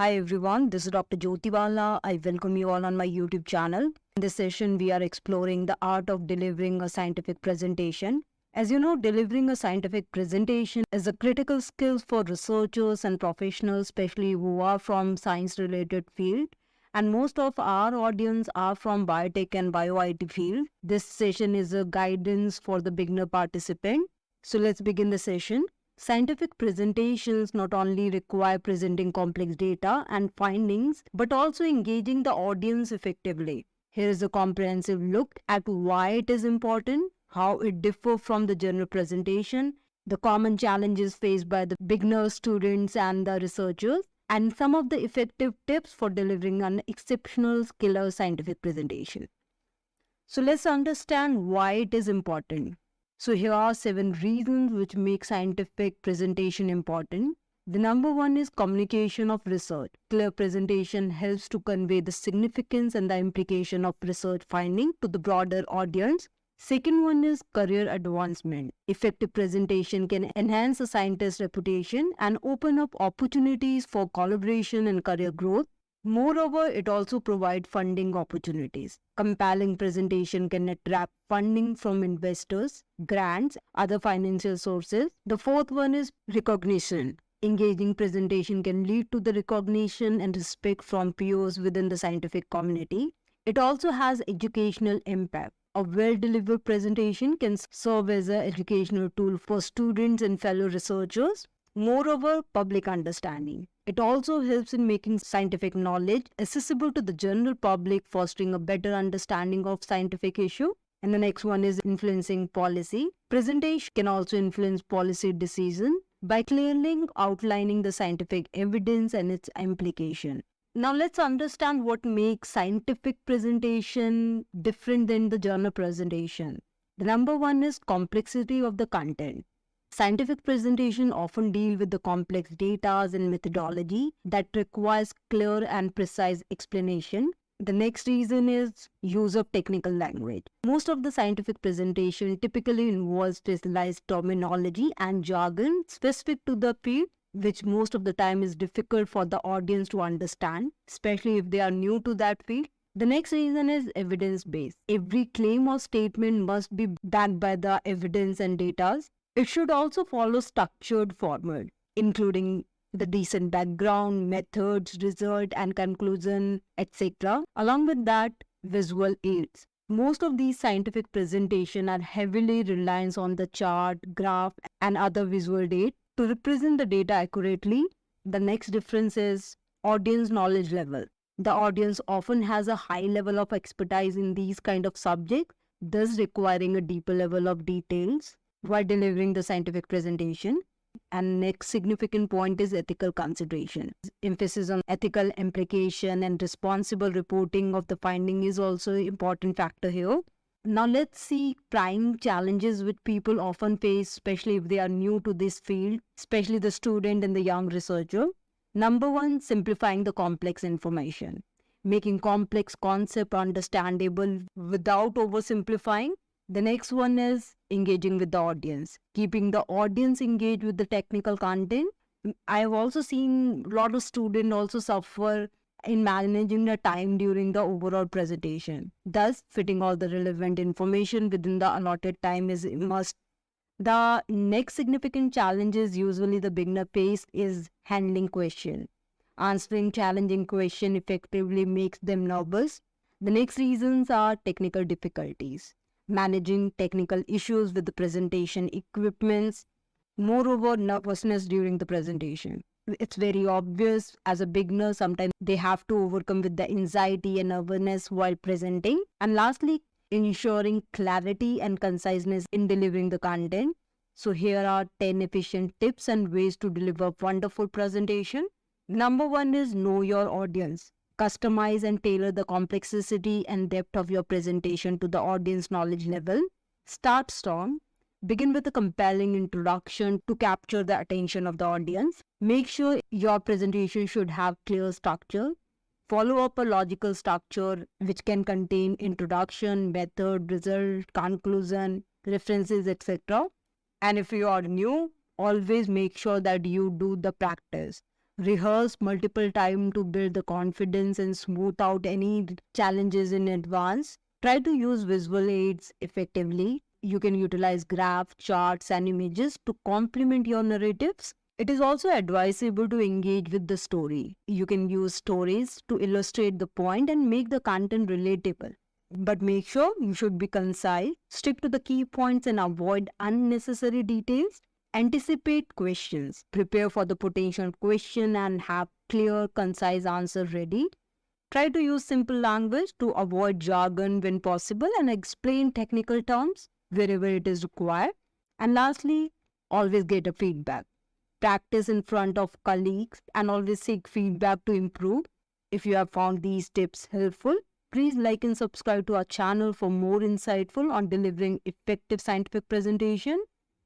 Hi everyone, this is Dr. Jyotibala. I welcome you all on my YouTube channel. In this session, we are exploring the art of delivering a scientific presentation. As you know, delivering a scientific presentation is a critical skill for researchers and professionals, especially who are from science-related field. And most of our audience are from biotech and bio-IT field. This session is a guidance for the beginner participant. So let's begin the session. Scientific presentations not only require presenting complex data and findings, but also engaging the audience effectively. Here is a comprehensive look at why it is important, how it differs from the general presentation, the common challenges faced by the beginners, students, and the researchers, and some of the effective tips for delivering an exceptional, killer scientific presentation. So let's understand why it is important. So here are 7 reasons which make scientific presentation important. The number one is communication of research. Clear presentation helps to convey the significance and the implication of research finding to the broader audience. Second one is career advancement. Effective presentation can enhance a scientist's reputation and open up opportunities for collaboration and career growth. Moreover, it also provides funding opportunities. Compelling presentation can attract funding from investors, grants, other financial sources. The fourth one is recognition. Engaging presentation can lead to the recognition and respect from peers within the scientific community. It also has educational impact. A well-delivered presentation can serve as an educational tool for students and fellow researchers. Moreover, public understanding. It also helps in making scientific knowledge accessible to the general public, fostering a better understanding of scientific issue. And the next one is influencing policy. Presentation can also influence policy decision by clearly outlining the scientific evidence and its implication. Now let's understand what makes scientific presentation different than the journal presentation. The number one is complexity of the content. Scientific presentation often deal with the complex data and methodology that requires clear and precise explanation. The next reason is use of technical language. Most of the scientific presentation typically involves specialized terminology and jargon specific to the field, which most of the time is difficult for the audience to understand, especially if they are new to that field. The next reason is evidence-based. Every claim or statement must be backed by the evidence and data. It should also follow structured format, including the decent background, methods, result, and conclusion, etc. Along with that, visual aids. Most of these scientific presentations are heavily reliant on the chart, graph, and other visual data to represent the data accurately. The next difference is audience knowledge level. The audience often has a high level of expertise in these kind of subjects, thus requiring a deeper level of details while delivering the scientific presentation. And next significant point is ethical consideration. Emphasis on ethical implication and responsible reporting of the finding is also an important factor here. Now let's see prime challenges which people often face, especially if they are new to this field, especially the student and the young researcher. Number one, simplifying the complex information. Making complex concept understandable without oversimplifying. The next one is engaging with the audience, keeping the audience engaged with the technical content. I have also seen a lot of students also suffer in managing the time during the overall presentation. Thus, fitting all the relevant information within the allotted time is a must. The next significant challenge is usually the beginner face is handling question. Answering challenging question effectively makes them nervous. The next reasons are technical difficulties. Managing technical issues with the presentation equipments. Moreover, nervousness during the presentation. It's very obvious as a beginner, sometimes they have to overcome with the anxiety and nervousness while presenting. And lastly, ensuring clarity and conciseness in delivering the content. So here are 10 efficient tips and ways to deliver wonderful presentation. Number one is know your audience. Customize and tailor the complexity and depth of your presentation to the audience knowledge level. Start strong. Begin with a compelling introduction to capture the attention of the audience. Make sure your presentation should have clear structure. Follow up a logical structure which can contain introduction, method, result, conclusion, references, etc. And if you are new, always make sure that you do the practice. Rehearse multiple times to build the confidence and smooth out any challenges in advance. Try to use visual aids effectively. You can utilize graphs, charts, and images to complement your narratives. It is also advisable to engage with the story. You can use stories to illustrate the point and make the content relatable. But make sure you should be concise, stick to the key points, and avoid unnecessary details. Anticipate questions. Prepare for the potential question and have clear, concise answer ready. Try to use simple language to avoid jargon when possible and explain technical terms wherever it is required. And lastly, always get a feedback. Practice in front of colleagues and always seek feedback to improve. If you have found these tips helpful, please like and subscribe to our channel for more insightful on delivering effective scientific presentation.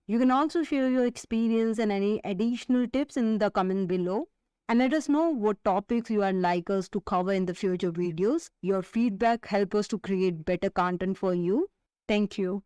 You can also share your experience and any additional tips in the comment below. And let us know what topics you would like us to cover in the future videos. Your feedback helps us to create better content for you. Thank you.